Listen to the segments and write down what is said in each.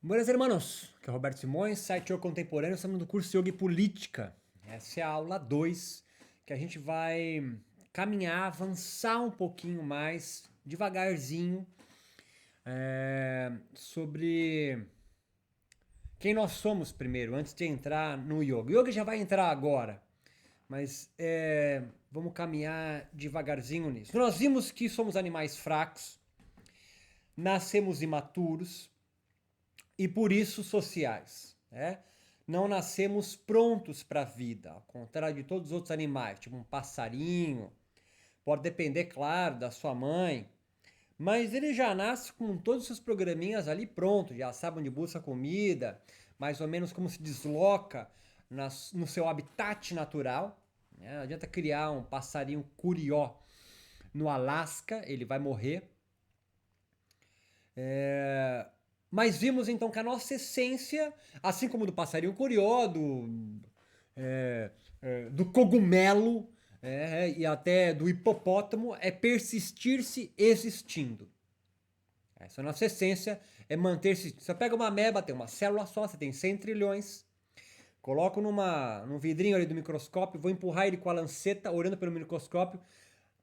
Buenas, hermanos. Aqui é o Roberto Simões, site Yoga Contemporâneo. Estamos no curso Yoga e Política. Essa é a aula 2, que a gente vai caminhar, avançar um pouquinho mais, devagarzinho, sobre quem nós somos primeiro, antes de entrar no Yoga. O Yoga já vai entrar agora, mas vamos caminhar devagarzinho nisso. Nós vimos que somos animais fracos, nascemos imaturos, e por isso sociais, né? Não nascemos prontos para a vida, ao contrário de todos os outros animais, tipo um passarinho. Pode depender, claro, da sua mãe, mas ele já nasce com todos os seus programinhas ali prontos, já sabe onde busca comida, mais ou menos como se desloca no seu habitat natural. Né? Não adianta criar um passarinho curió no Alasca, ele vai morrer. Mas vimos então que a nossa essência, assim como do passarinho curió, do cogumelo e até do hipopótamo, é persistir-se existindo. Essa é a nossa essência, é manter-se. Você pega uma ameba, tem uma célula só, você tem 100 trilhões. Coloco num vidrinho ali do microscópio, vou empurrar ele com a lanceta, olhando pelo microscópio.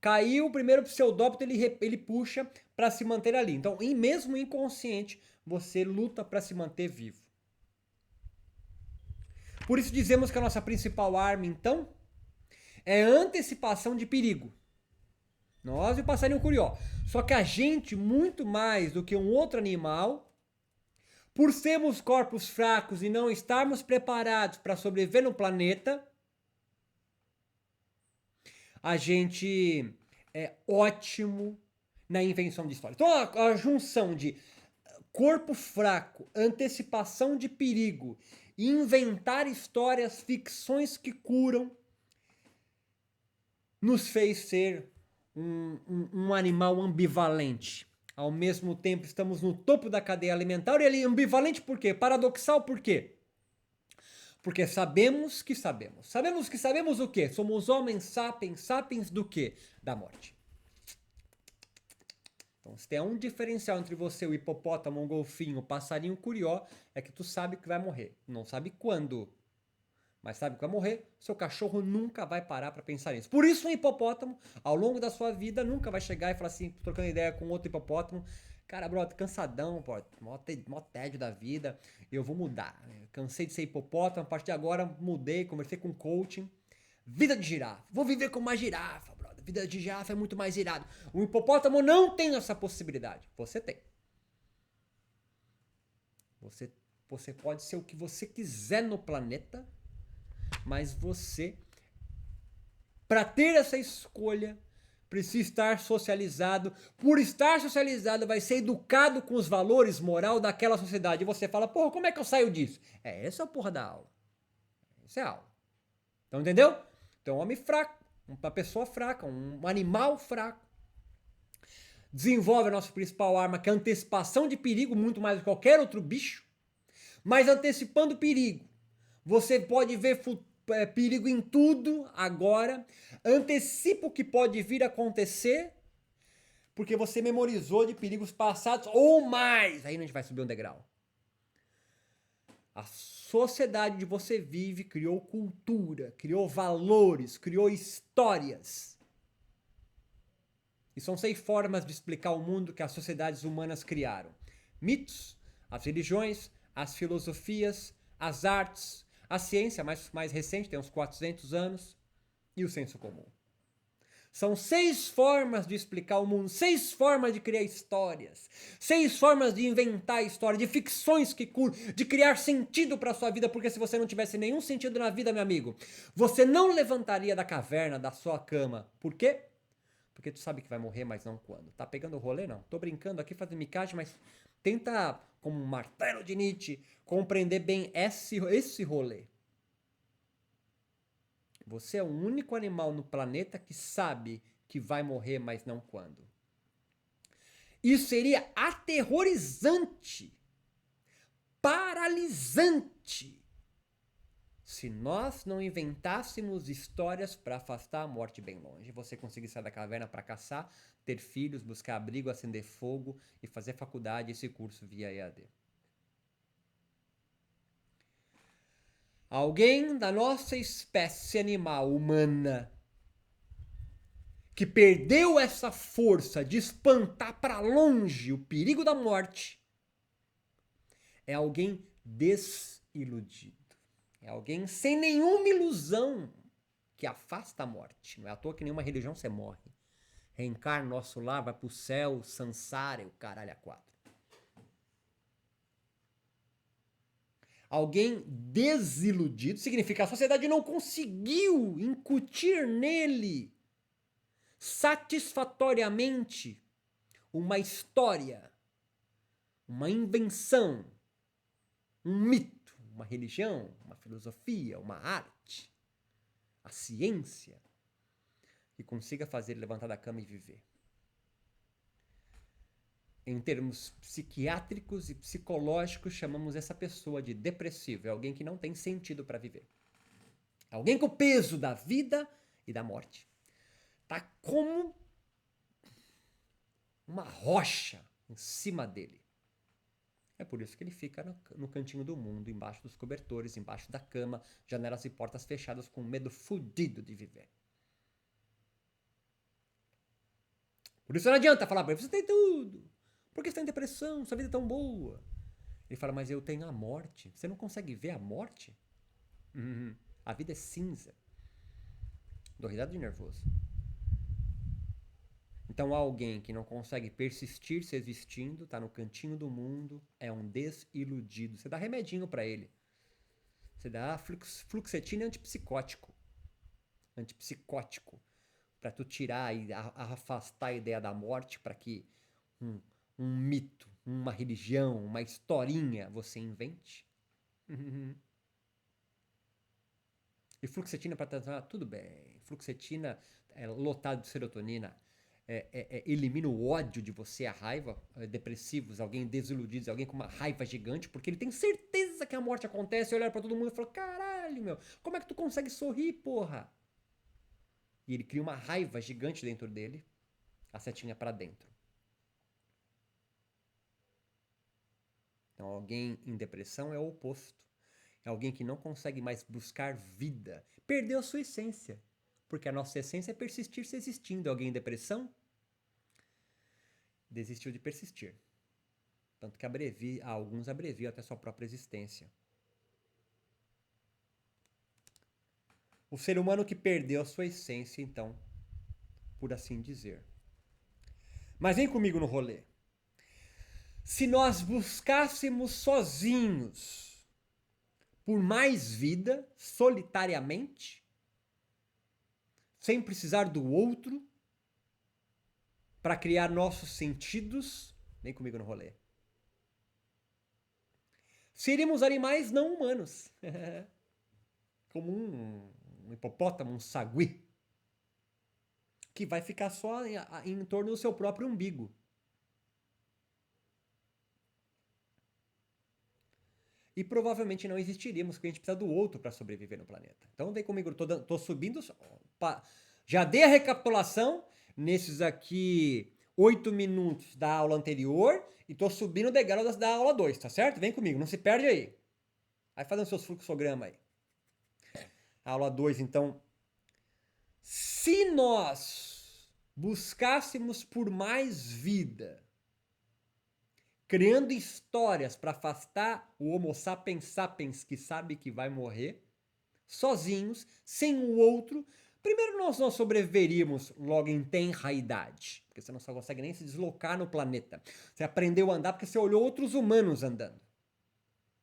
Caiu o primeiro pseudópito, ele puxa para se manter ali. Então, mesmo inconsciente, você luta para se manter vivo. Por isso dizemos que a nossa principal arma, então, é a antecipação de perigo. Nós e o passarinho curió. Só que a gente, muito mais do que um outro animal, por sermos corpos fracos e não estarmos preparados para sobreviver no planeta, a gente é ótimo na invenção de história. Então a junção de corpo fraco, antecipação de perigo, inventar histórias, ficções que curam, nos fez ser um animal ambivalente. Ao mesmo tempo, estamos no topo da cadeia alimentar e ele ambivalente por quê? Paradoxal por quê? Porque sabemos que sabemos. Sabemos que sabemos o quê? Somos homens sapiens, sapiens do quê? Da morte. Então, se tem um diferencial entre você, o hipopótamo, o golfinho, o passarinho, o curió, é que tu sabe que vai morrer. Não sabe quando, mas sabe que vai morrer. Seu cachorro nunca vai parar para pensar nisso. Por isso, um hipopótamo, ao longo da sua vida, nunca vai chegar e falar assim, trocando ideia com outro hipopótamo, cara, brother, cansadão, pô, mó tédio da vida, eu vou mudar. Cansei de ser hipopótamo, a partir de agora mudei, conversei com coaching. Vida de girafa. Vou viver como uma girafa, brother. Vida de girafa é muito mais irado. O hipopótamo não tem essa possibilidade. Você tem. Você, você pode ser o que você quiser no planeta, mas você, para ter essa escolha, precisa estar socializado. Por estar socializado, vai ser educado com os valores moral daquela sociedade. E você fala, porra, como é que eu saio disso? Essa é a porra da aula. Essa é a aula. Então, entendeu? Então, um homem fraco, uma pessoa fraca, um animal fraco. Desenvolve a nossa principal arma, que é a antecipação de perigo, muito mais do que qualquer outro bicho. Mas antecipando perigo, você pode ver perigo em tudo agora. Antecipa o que pode vir a acontecer, porque você memorizou de perigos passados ou mais. Aí a gente vai subir um degrau. A sociedade onde você vive criou cultura, criou valores, criou histórias. E são 6 formas de explicar o mundo que as sociedades humanas criaram: mitos, as religiões, as filosofias, as artes, a ciência mais recente, tem uns 400 anos, e o senso comum. São 6 formas de explicar o mundo, 6 formas de criar histórias, 6 formas de inventar história, de ficções que curam, de criar sentido para sua vida, porque se você não tivesse nenhum sentido na vida, meu amigo, você não levantaria da caverna, da sua cama. Por quê? Porque tu sabe que vai morrer, mas não quando. Tá pegando o rolê? Não. Tô brincando aqui, fazendo micagem, mas tenta, como um martelo de Nietzsche, compreender bem esse rolê. Você é o único animal no planeta que sabe que vai morrer, mas não quando. Isso seria aterrorizante, paralisante, se nós não inventássemos histórias para afastar a morte bem longe. Você conseguir sair da caverna para caçar, ter filhos, buscar abrigo, acender fogo e fazer faculdade, esse curso via EAD. Alguém da nossa espécie animal humana que perdeu essa força de espantar para longe o perigo da morte é alguém desiludido. É alguém sem nenhuma ilusão que afasta a morte. Não é à toa que nenhuma religião você morre. Reencarna nosso lar, vai pro céu, sansara e o caralho a quatro. Alguém desiludido significa que a sociedade não conseguiu incutir nele satisfatoriamente uma história, uma invenção, um mito, uma religião, uma filosofia, uma arte, a ciência, que consiga fazer ele levantar da cama e viver. Em termos psiquiátricos e psicológicos, chamamos essa pessoa de depressivo. É alguém que não tem sentido para viver. É alguém com o peso da vida e da morte tá como uma rocha em cima dele. É por isso que ele fica no cantinho do mundo, embaixo dos cobertores, embaixo da cama, janelas e portas fechadas, com medo fudido de viver. Por isso não adianta falar pra ele, você tem tudo. Por que você tem depressão? Sua vida é tão boa. Ele fala, mas eu tenho a morte. Você não consegue ver a morte? A vida é cinza. Dou risada de nervoso. Então alguém que não consegue persistir se existindo, tá no cantinho do mundo, é um desiludido. Você dá remedinho pra ele. Você dá fluoxetina antipsicótico. Antipsicótico. Pra tu tirar e afastar a ideia da morte, pra que um mito, uma religião, uma historinha você invente. E fluoxetina para tratar, tudo bem. Fluoxetina é lotado de serotonina. Elimina o ódio de você, a raiva, depressivos, alguém desiludido, alguém com uma raiva gigante, porque ele tem certeza que a morte acontece, olhar para todo mundo e falar, caralho, meu, como é que tu consegue sorrir, porra? E ele cria uma raiva gigante dentro dele, a setinha para dentro. Então alguém em depressão é o oposto. É alguém que não consegue mais buscar vida. Perdeu a sua essência. Porque a nossa essência é persistir se existindo. Alguém em depressão desistiu de persistir. Tanto que alguns abreviam até sua própria existência. O ser humano que perdeu a sua essência, então, por assim dizer. Mas vem comigo no rolê. Se nós buscássemos sozinhos por mais vida, solitariamente, sem precisar do outro, para criar nossos sentidos, vem comigo no rolê. Seríamos animais não humanos, como um hipopótamo, um sagui, que vai ficar só em torno do seu próprio umbigo. E provavelmente não existiríamos, porque a gente precisa do outro para sobreviver no planeta. Então vem comigo, tô subindo, já dei a recapitulação nesses aqui 8 minutos da aula anterior e tô subindo o degrau da aula 2, tá certo? Vem comigo, não se perde aí. Vai fazendo seus fluxogramas aí. Aula 2, então. Se nós buscássemos por mais vida, criando histórias para afastar o Homo sapiens sapiens que sabe que vai morrer, sozinhos, sem o outro, primeiro nós não sobreviveríamos logo em tenra idade, porque você não só consegue nem se deslocar no planeta. Você aprendeu a andar porque você olhou outros humanos andando.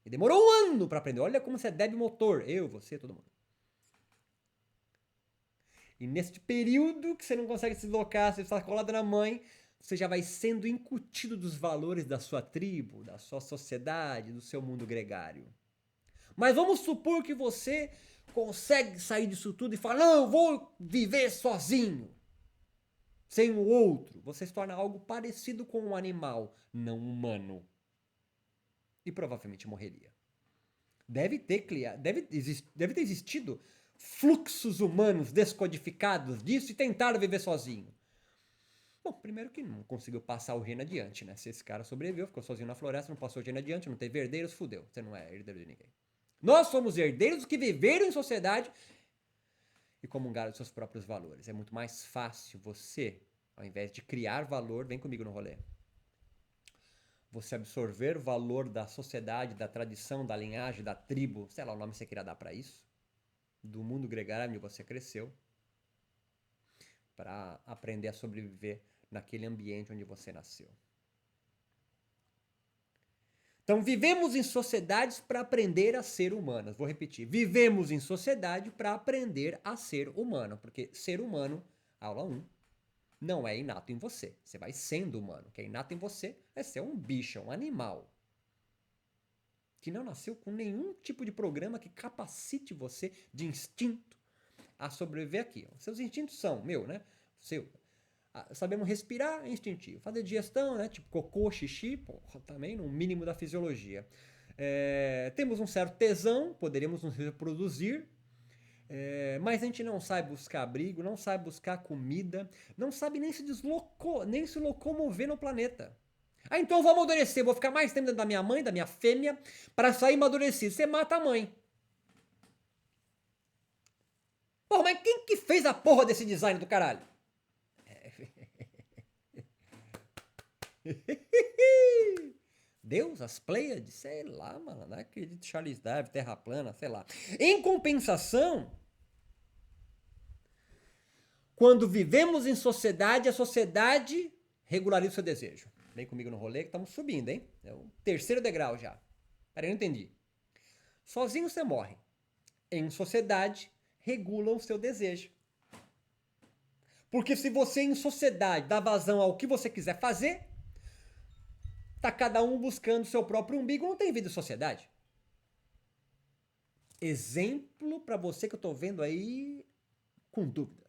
E demorou um ano para aprender. Olha como você é débil motor. Eu, você, todo mundo. E neste período que você não consegue se deslocar, você está colado na mãe, você já vai sendo incutido dos valores da sua tribo, da sua sociedade, do seu mundo gregário. Mas vamos supor que você consegue sair disso tudo e falar, não, eu vou viver sozinho, sem o outro. Você se torna algo parecido com um animal não humano. E provavelmente morreria. Deve ter existido fluxos humanos descodificados disso e tentaram viver sozinho. Bom, primeiro que não conseguiu passar o gene adiante, né? Se esse cara sobreviveu, ficou sozinho na floresta, não passou o gene adiante, não teve herdeiros, fudeu. Você não é herdeiro de ninguém. Nós somos herdeiros dos que viveram em sociedade e comungaram dos seus próprios valores. É muito mais fácil você, ao invés de criar valor, vem comigo no rolê, você absorver o valor da sociedade, da tradição, da linhagem, da tribo, sei lá o nome que você queira dar para isso, do mundo gregário onde você cresceu, para aprender a sobreviver naquele ambiente onde você nasceu. Então, vivemos em sociedades para aprender a ser humanas. Vou repetir. Vivemos em sociedade para aprender a ser humano. Porque ser humano, aula 1, não é inato em você. Você vai sendo humano. O que é inato em você é ser um bicho, um animal. Que não nasceu com nenhum tipo de programa que capacite você de instinto a sobreviver aqui. Seus instintos são, né? Sabemos respirar, é instintivo. Fazer digestão, né? Tipo cocô, xixi, porra, também no mínimo da fisiologia. Temos um certo tesão, poderíamos nos reproduzir, mas a gente não sabe buscar abrigo, não sabe buscar comida, não sabe nem se locomover no planeta. Então eu vou amadurecer, vou ficar mais tempo dentro da minha mãe, da minha fêmea, para sair amadurecido. Você mata a mãe. Porra, mas quem que fez a porra desse design do caralho? Deus, as Pleiades, sei lá, mano, não acredito, Charles Darwin, Terra plana, sei lá. Em compensação, quando vivemos em sociedade, a sociedade regulariza o seu desejo. Vem comigo no rolê que estamos subindo, hein? É o terceiro degrau já. Peraí, eu não entendi. Sozinho você morre. Em sociedade, regula o seu desejo. Porque se você em sociedade dá vazão ao que você quiser fazer, tá cada um buscando seu próprio umbigo, não tem vida em sociedade. Exemplo para você que eu tô vendo aí com dúvida.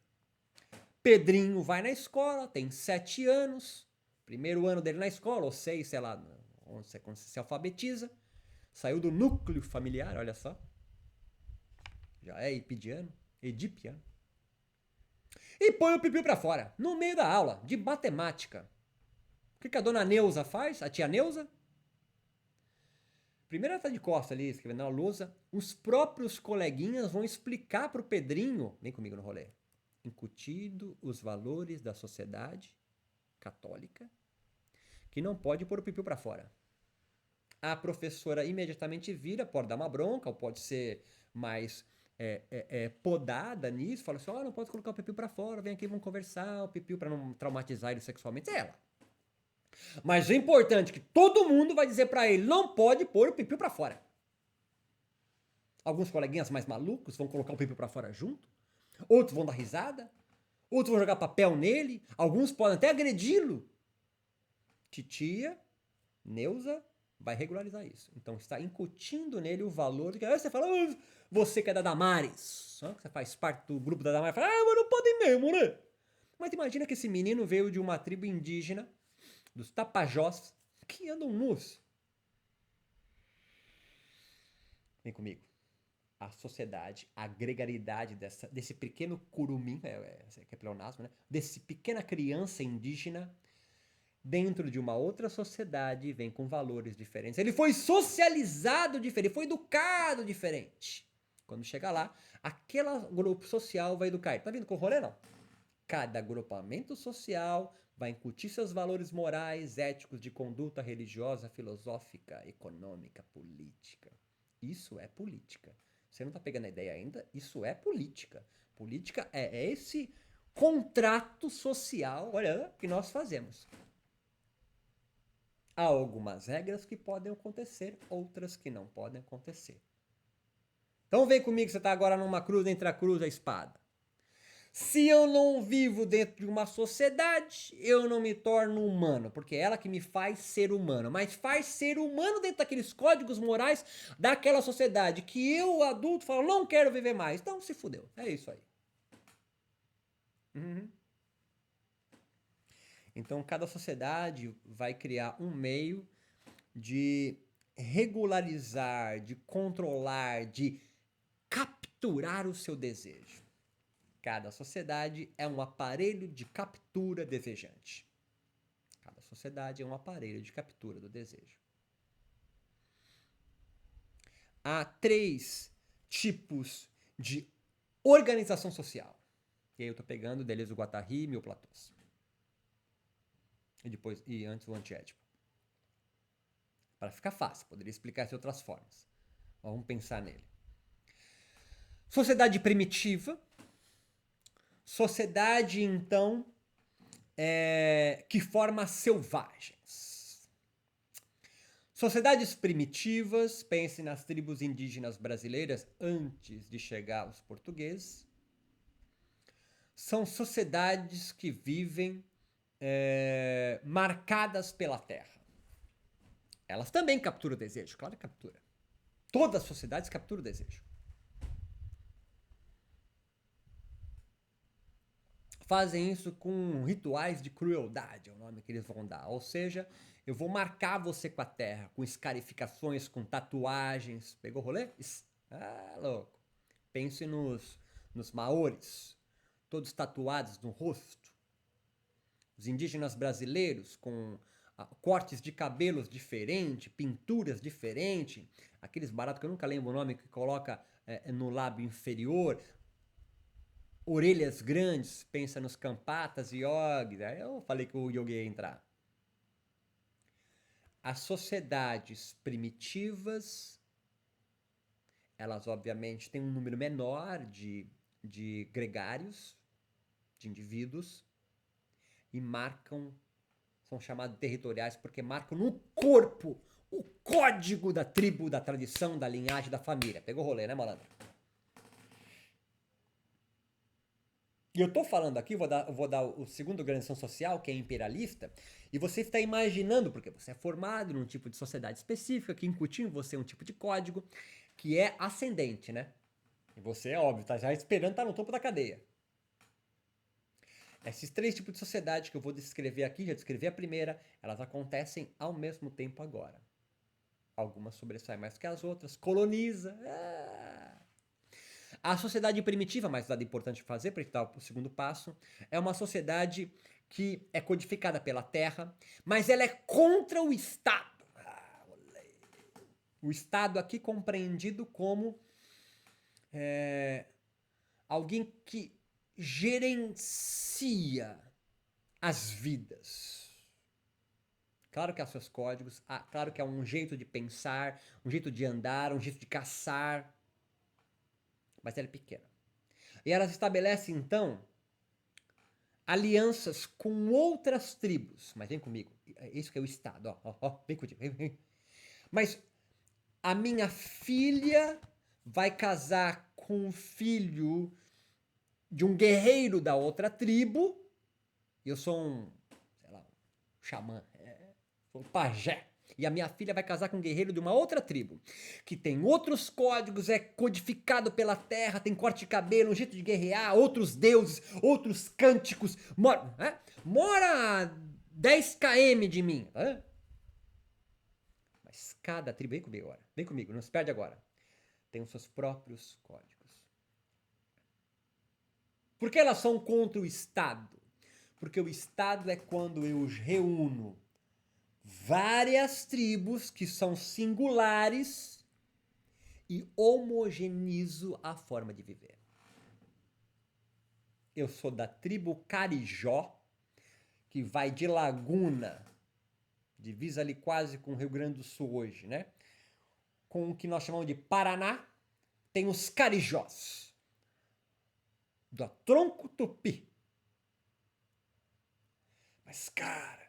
Pedrinho vai na escola, tem 7 anos, primeiro ano dele na escola, ou 6, sei lá, quando você se alfabetiza, saiu do núcleo familiar, olha só, já é edipiano, e põe o pipiu pra fora, no meio da aula, de matemática. O que a dona Neuza faz, a tia Neuza? Primeiro ela tá de costa ali, escrevendo na lousa, os próprios coleguinhas vão explicar pro Pedrinho, vem comigo no rolê, incutido os valores da sociedade católica, que não pode pôr o pipiu para fora. A professora imediatamente vira, pode dar uma bronca, ou pode ser mais podada nisso, fala assim, não pode colocar o pipiu para fora, vem aqui, vamos conversar, o pipiu para não traumatizar ele sexualmente, é ela. Mas o importante é que todo mundo vai dizer para ele, não pode pôr o pipiu para fora. Alguns coleguinhas mais malucos vão colocar o pipiu para fora junto, outros vão dar risada, outros vão jogar papel nele, alguns podem até agredi-lo. Titia Neuza vai regularizar isso. Então está incutindo nele o valor de que aí você fala, você que é da Damares, você faz parte do grupo da Damares, fala, mas não pode mesmo, né? Mas imagina que esse menino veio de uma tribo indígena, dos Tapajós, que andam nus. Vem comigo. A sociedade, a gregaridade desse pequeno curumim, que é pleonasmo, né? Desse pequena criança indígena, dentro de uma outra sociedade, vem com valores diferentes. Ele foi socializado diferente, foi educado diferente. Quando chega lá, aquele grupo social vai educar ele. Tá vindo com o rolê, não? Cada agrupamento social vai incutir seus valores morais, éticos, de conduta religiosa, filosófica, econômica, política. Isso é política. Você não tá pegando a ideia ainda? Isso é política. Política é esse contrato social, olha, que nós fazemos. Há algumas regras que podem acontecer, outras que não podem acontecer. Então vem comigo, você está agora numa cruz entre a cruz e a espada. Se eu não vivo dentro de uma sociedade, eu não me torno humano, porque é ela que me faz ser humano, mas faz ser humano dentro daqueles códigos morais daquela sociedade que eu, adulto, falo, não quero viver mais. Então se fudeu, é isso aí. Então cada sociedade vai criar um meio de regularizar, de controlar, de capturar o seu desejo. Cada sociedade é um aparelho de captura desejante. Cada sociedade é um aparelho de captura do desejo. há 3 tipos de organização social. E aí eu estou pegando Deleuze, o Guattari e Mil Platós. E antes o Antiédipo. Para ficar fácil, poderia explicar de outras formas. Vamos pensar nele. Sociedade primitiva. Sociedade, então, que forma selvagens. Sociedades primitivas, pense nas tribos indígenas brasileiras antes de chegar os portugueses, são sociedades que vivem marcadas pela terra. Elas também capturam o desejo, claro que captura. Todas as sociedades capturam o desejo. Fazem isso com rituais de crueldade, é o nome que eles vão dar. Ou seja, eu vou marcar você com a terra, com escarificações, com tatuagens. Pegou o rolê? Ah, louco. Pense nos maores, todos tatuados no rosto. Os indígenas brasileiros com cortes de cabelos diferentes, pinturas diferentes. Aqueles baratos que eu nunca lembro o nome, que coloca no lábio inferior. Orelhas grandes, pensa nos campatas e yogis. Aí eu falei que o yogi ia entrar. As sociedades primitivas, elas obviamente têm um número menor de gregários, de indivíduos, e são chamados territoriais porque marcam no corpo o código da tribo, da tradição, da linhagem, da família. Pegou o rolê, né, malandro? E eu tô falando aqui, vou dar o segundo organização social, que é imperialista, e você está imaginando, porque você é formado num tipo de sociedade específica, que incutiu em você um tipo de código, que é ascendente, né? E você, é óbvio, tá já esperando estar no topo da cadeia. Esses 3 tipos de sociedade que eu vou descrever aqui, já descrevi a primeira, elas acontecem ao mesmo tempo agora. Algumas sobressaem mais que as outras, coloniza. A sociedade primitiva, mais nada importante fazer para dar o segundo passo, é uma sociedade que é codificada pela terra, mas ela é contra o Estado. O Estado aqui compreendido como alguém que gerencia as vidas. Claro que há seus códigos, claro que há um jeito de pensar, um jeito de andar, um jeito de caçar, mas ela é pequena. E elas estabelecem, então, alianças com outras tribos. Mas vem comigo, isso que é o Estado, vem comigo. Vem. Mas a minha filha vai casar com o filho de um guerreiro da outra tribo. Eu sou um xamã, sou um pajé. E a minha filha vai casar com um guerreiro de uma outra tribo, que tem outros códigos, é codificado pela terra, tem corte de cabelo, um jeito de guerrear, outros deuses, outros cânticos. Mora a 10 km de mim. Mas cada tribo, vem comigo agora, vem comigo, não se perde agora. Tem os seus próprios códigos. Por que elas são contra o Estado? Porque o Estado é quando eu reúno várias tribos que são singulares e homogenizo a forma de viver. Eu sou da tribo Carijó, que vai de Laguna, divisa ali quase com o Rio Grande do Sul hoje, né? Com o que nós chamamos de Paraná, tem os Carijós, do Tronco Tupi. Mas, cara,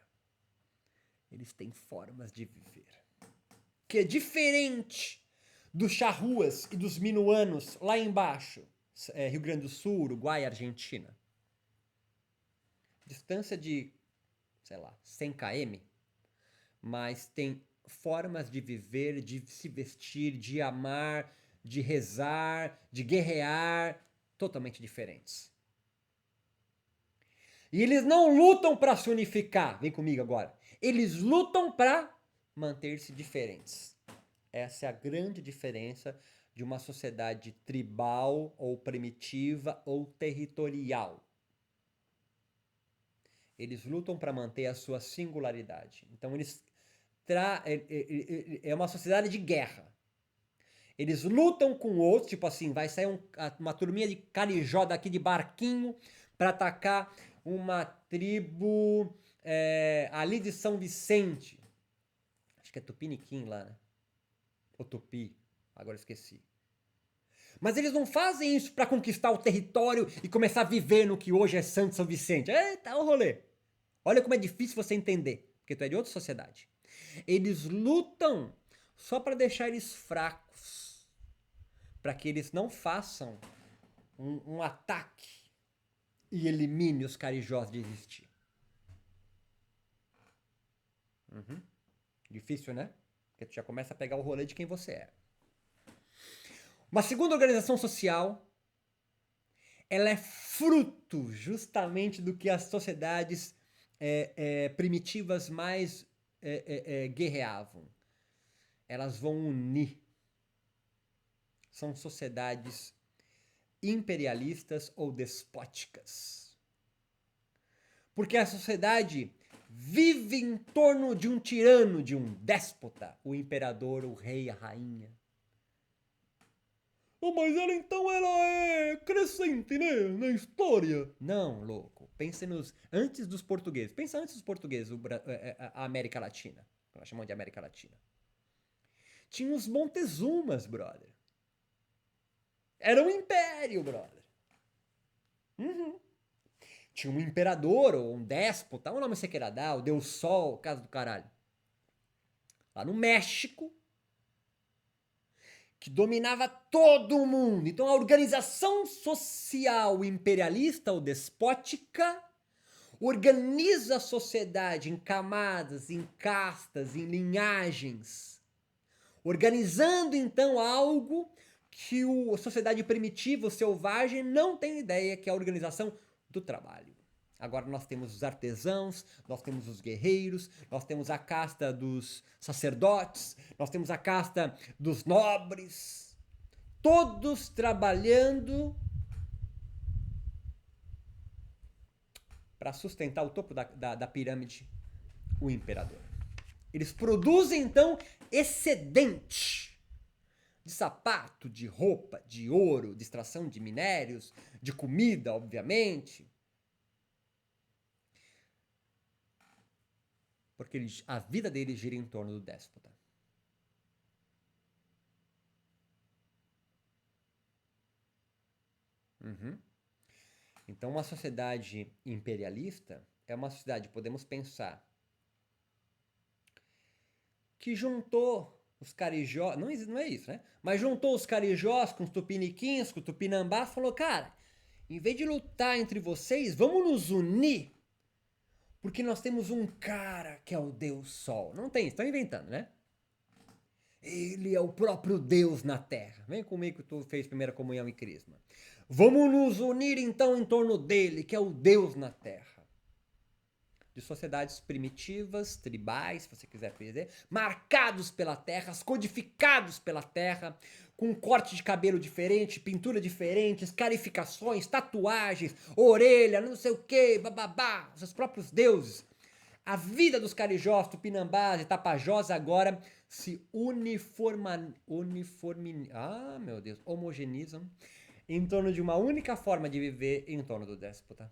eles têm formas de viver que é diferente dos charruas e dos minuanos lá embaixo, Rio Grande do Sul, Uruguai, Argentina. Distância de, 100 km, mas tem formas de viver, de se vestir, de amar, de rezar, de guerrear, totalmente diferentes. E eles não lutam para se unificar, vem comigo agora. Eles lutam para manter-se diferentes. Essa é a grande diferença de uma sociedade tribal ou primitiva ou territorial. Eles lutam para manter a sua singularidade. Então é uma sociedade de guerra. Eles lutam com outros, tipo assim, vai sair uma turminha de carijó daqui de barquinho para atacar uma tribo ali de São Vicente. Acho que é Tupiniquim lá, né? Ou Tupi, agora esqueci. Mas eles não fazem isso para conquistar o território e começar a viver no que hoje é Santo São Vicente. Eita, o rolê. Olha como é difícil você entender, porque tu é de outra sociedade. Eles lutam só para deixar eles fracos, para que eles não façam um ataque e elimine os carijós de existir. Difícil, né? Porque tu já começa a pegar o rolê de quem você é. Uma segunda organização social, ela é fruto justamente do que as sociedades primitivas mais guerreavam. Elas vão unir. São sociedades imperialistas ou despóticas. Porque a sociedade vive em torno de um tirano, de um déspota, o imperador, o rei, a rainha. Oh, mas ela então ela é crescente, né? Na história. Não, louco. Pense antes dos portugueses. Pensa antes dos portugueses, a América Latina. Nós chamamos de América Latina. Tinha os Montezumas, brother. Era um império, brother. Tinha um imperador ou um déspota, o nome você queira dar, o Deus Sol, casa do caralho. Lá no México, que dominava todo mundo. Então a organização social imperialista ou despótica organiza a sociedade em camadas, em castas, em linhagens, organizando então algo que a sociedade primitiva, o selvagem, não tem ideia, que é a organização do trabalho. Agora nós temos os artesãos, nós temos os guerreiros, nós temos a casta dos sacerdotes, nós temos a casta dos nobres, todos trabalhando para sustentar o topo da pirâmide, o imperador. Eles produzem então excedente de sapato, de roupa, de ouro, de extração de minérios, de comida, obviamente. Porque a vida deles gira em torno do déspota. Então, uma sociedade imperialista é uma sociedade, podemos pensar, que juntou os carijós, não é isso, né? Mas juntou os carijós com os tupiniquins, com o tupinambás, falou, cara, em vez de lutar entre vocês, vamos nos unir, porque nós temos um cara que é o Deus Sol. Não tem, estão inventando, né? Ele é o próprio Deus na Terra. Vem comigo que tu fez primeira comunhão e crisma. Vamos nos unir então em torno dele, que é o Deus na Terra. De sociedades primitivas, tribais, se você quiser dizer, marcados pela terra, codificados pela terra, com corte de cabelo diferente, pintura diferente, escarificações, tatuagens, orelha, não sei o que, bababá, seus próprios deuses. A vida dos carijós, tupinambás e tapajós agora se homogenizam em torno de uma única forma de viver em torno do déspota.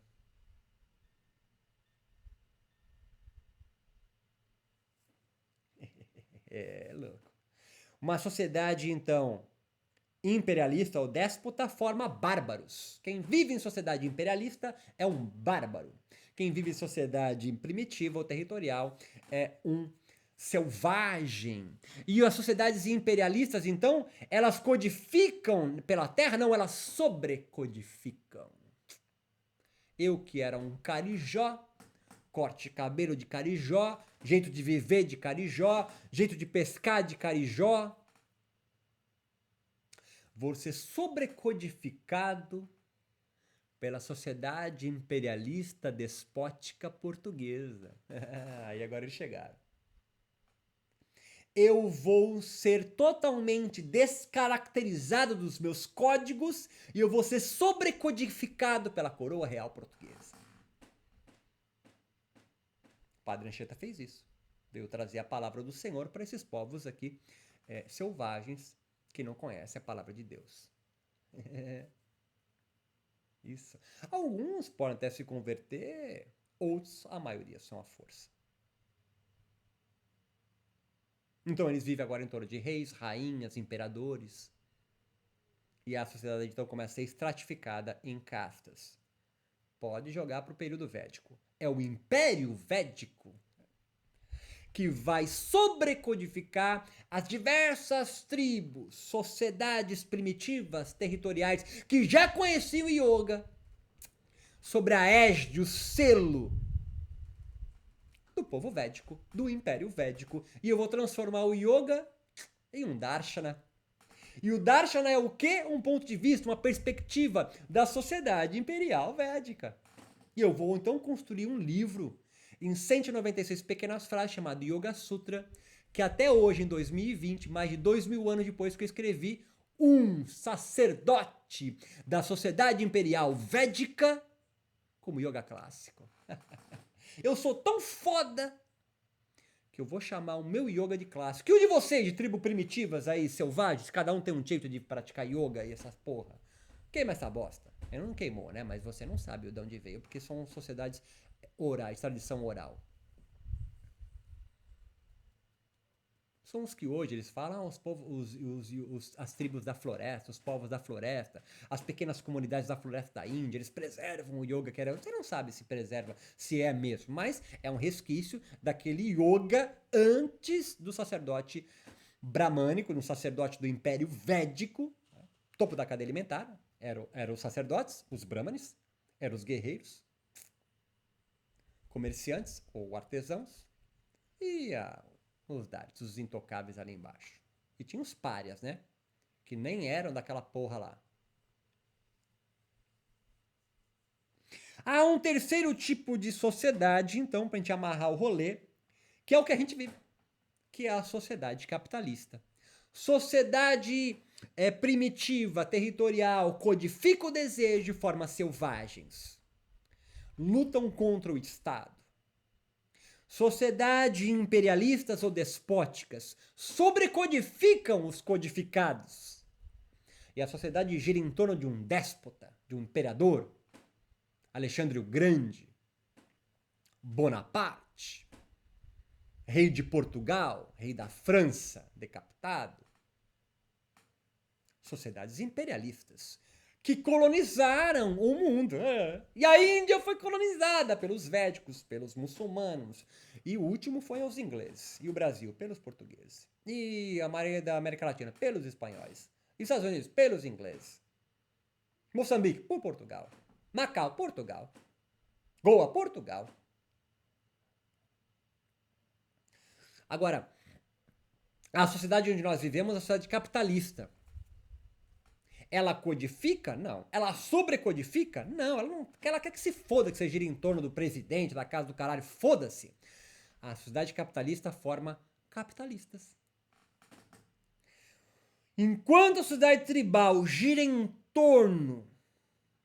É louco. Uma sociedade, então, imperialista ou déspota forma bárbaros. Quem vive em sociedade imperialista é um bárbaro. Quem vive em sociedade primitiva ou territorial é um selvagem. E as sociedades imperialistas, então, elas codificam pela terra? Não, elas sobrecodificam. Eu que era um carijó, corte de cabelo de carijó, jeito de viver de carijó, jeito de pescar de carijó, vou ser sobrecodificado pela sociedade imperialista despótica portuguesa. Aí agora eles chegaram. Eu vou ser totalmente descaracterizado dos meus códigos e eu vou ser sobrecodificado pela coroa real portuguesa. O Padre Anchieta fez isso. Veio trazer a palavra do Senhor para esses povos aqui selvagens que não conhece a palavra de Deus. Isso. Alguns podem até se converter, outros, a maioria, são à força. Então eles vivem agora em torno de reis, rainhas, imperadores. E a sociedade então começa a ser estratificada em castas. Pode jogar para o período védico. É o Império Védico que vai sobrecodificar as diversas tribos, sociedades primitivas, territoriais, que já conheciam o yoga, sobre a égide, o selo do povo védico, do Império Védico. E eu vou transformar o yoga em um darshana. E o darshana é o quê? Um ponto de vista, uma perspectiva da sociedade imperial védica. E eu vou então construir um livro em 196 pequenas frases chamado Yoga Sutra, que até hoje, em 2020, mais de 2000 anos depois que eu escrevi, um sacerdote da sociedade imperial védica como yoga clássico. Eu sou tão foda que eu vou chamar o meu yoga de clássico. E o de vocês, de tribo primitivas aí, selvagens, cada um tem um jeito de praticar yoga e essas porra. Queima essa bosta. Eu não queimou, né? Mas você não sabe de onde veio, porque são sociedades orais, tradição oral. São os que hoje eles falam os povos, as tribos da floresta, os povos da floresta, as pequenas comunidades da floresta da Índia, eles preservam o yoga que era. Você não sabe se preserva, se é mesmo, mas é um resquício daquele yoga antes do sacerdote bramânico, do sacerdote do Império Védico, topo da cadeia alimentar. Eram os sacerdotes, os brahmanes, eram os guerreiros, comerciantes ou artesãos e os darits, os intocáveis ali embaixo. E tinha os párias, né? Que nem eram daquela porra lá. Há um terceiro tipo de sociedade, então, pra gente amarrar o rolê, que é o que a gente vive, que é a sociedade capitalista. Sociedade primitiva, territorial, codifica o desejo de formas selvagens. Lutam contra o Estado. Sociedades imperialistas ou despóticas sobrecodificam os codificados. E a sociedade gira em torno de um déspota, de um imperador. Alexandre o Grande, Bonaparte, rei de Portugal, rei da França, decapitado. Sociedades imperialistas que colonizaram o mundo. E a Índia foi colonizada pelos védicos, pelos muçulmanos. E o último foi os ingleses. E o Brasil, pelos portugueses. E a maioria da América Latina, pelos espanhóis. E os Estados Unidos, pelos ingleses. Moçambique, por Portugal. Macau, Portugal. Goa, Portugal. Agora, a sociedade onde nós vivemos é a sociedade capitalista. Ela codifica? Não. Ela sobrecodifica? Não. Ela quer que se foda que você gira em torno do presidente, da casa do caralho. Foda-se. A sociedade capitalista forma capitalistas. Enquanto a sociedade tribal gira em torno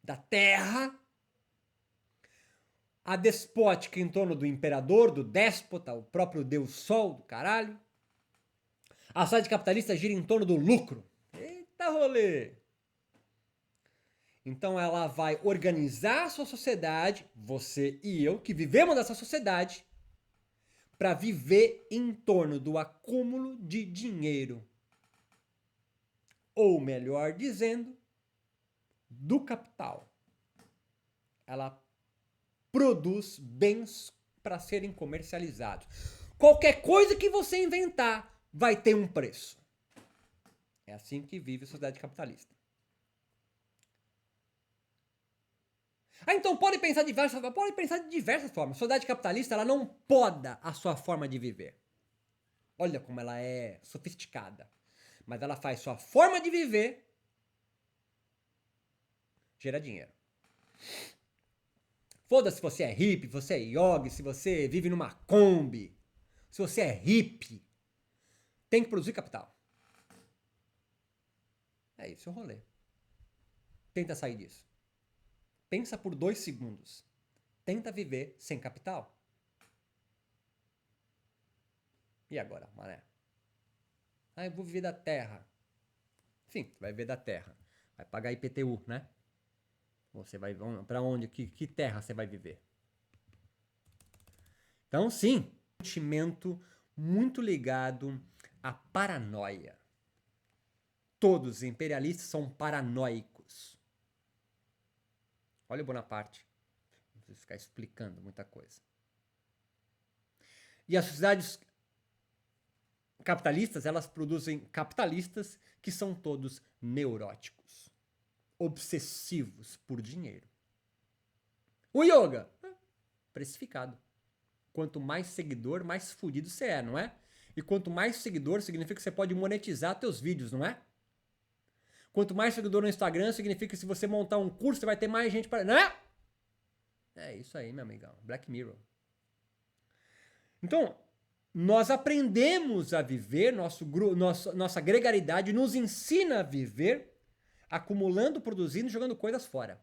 da terra, a despótica em torno do imperador, do déspota, o próprio Deus Sol do caralho, a sociedade capitalista gira em torno do lucro. Eita rolê! Então ela vai organizar a sua sociedade, você e eu, que vivemos nessa sociedade, para viver em torno do acúmulo de dinheiro. Ou melhor dizendo, do capital. Ela produz bens para serem comercializados. Qualquer coisa que você inventar vai ter um preço. É assim que vive a sociedade capitalista. Então pode pensar de diversas formas. A sociedade capitalista ela não poda a sua forma de viver. Olha como ela é sofisticada. Mas ela faz sua forma de viver gerar dinheiro. Foda-se se você é hippie, se você é yogi, se você vive numa Kombi. Se você é hippie, tem que produzir capital. É isso o rolê. Tenta sair disso. Pensa por 2 segundos. Tenta viver sem capital. E agora, mané? Eu vou viver da terra. Sim, você vai viver da terra. Vai pagar IPTU, né? Você vai para onde? Que terra você vai viver? Então, sim, um sentimento muito ligado à paranoia. Todos os imperialistas são paranoicos. Olha o Bonaparte. Não preciso ficar explicando muita coisa. E as sociedades capitalistas, elas produzem capitalistas que são todos neuróticos, obsessivos por dinheiro. O yoga, precificado. Quanto mais seguidor, mais fudido você é, não é? E quanto mais seguidor, significa que você pode monetizar teus vídeos, não é? Quanto mais seguidor no Instagram, significa que se você montar um curso, você vai ter mais gente para... Não é? É isso aí, meu amigão. Black Mirror. Então, nós aprendemos a viver, nossa gregaridade nos ensina a viver, acumulando, produzindo, jogando coisas fora.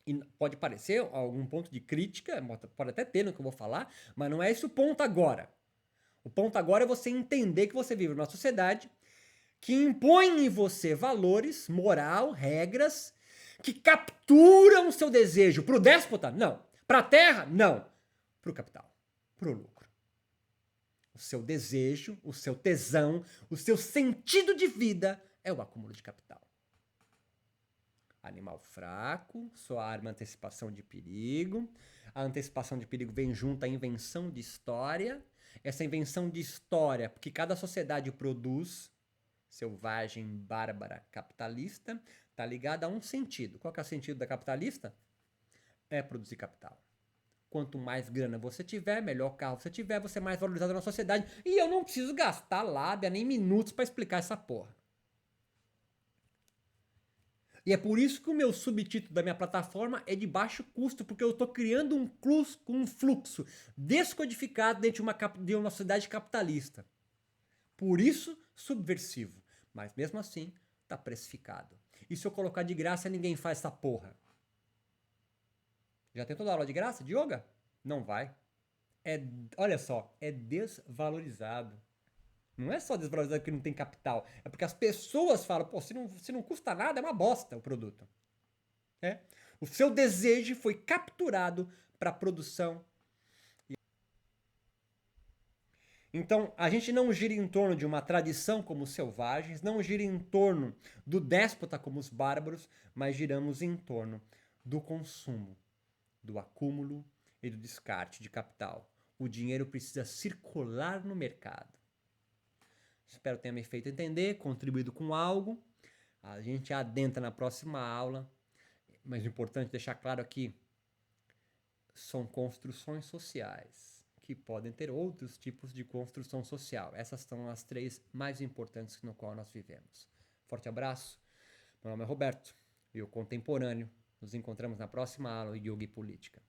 E pode parecer algum ponto de crítica, pode até ter no que eu vou falar, mas não é esse o ponto agora. O ponto agora é você entender que você vive numa sociedade que impõe em você valores, moral, regras, que capturam o seu desejo para o déspota? Não. Para a terra? Não. Para o capital, para o lucro. O seu desejo, o seu tesão, o seu sentido de vida é o acúmulo de capital. Animal fraco, sua arma antecipação de perigo. A antecipação de perigo vem junto à invenção de história. Essa invenção de história, porque cada sociedade produz, selvagem, bárbara, capitalista, está ligada a um sentido. Qual que é o sentido da capitalista? É produzir capital. Quanto mais grana você tiver, melhor carro você tiver, você é mais valorizado na sociedade. E eu não preciso gastar lábia nem minutos para explicar essa porra. E é por isso que o meu subtítulo da minha plataforma é de baixo custo, porque eu estou criando um fluxo descodificado dentro de uma sociedade capitalista. Por isso, subversivo. Mas mesmo assim, está precificado. E se eu colocar de graça, ninguém faz essa porra. Já tentou dar aula de graça de yoga? Não vai. Olha só, é desvalorizado. Não é só desvalorizado porque não tem capital. É porque as pessoas falam, pô, se não custa nada, é uma bosta o produto. É? O seu desejo foi capturado para produção. Então, a gente não gira em torno de uma tradição como os selvagens, não gira em torno do déspota como os bárbaros, mas giramos em torno do consumo, do acúmulo e do descarte de capital. O dinheiro precisa circular no mercado. Espero tenha me feito entender, contribuído com algo. A gente adentra na próxima aula. Mas o importante deixar claro aqui, são construções sociais, que podem ter outros tipos de construção social. Essas são as 3 mais importantes no qual nós vivemos. Forte abraço. Meu nome é Roberto, e o Contemporâneo. Nos encontramos na próxima aula de Yoga e Política.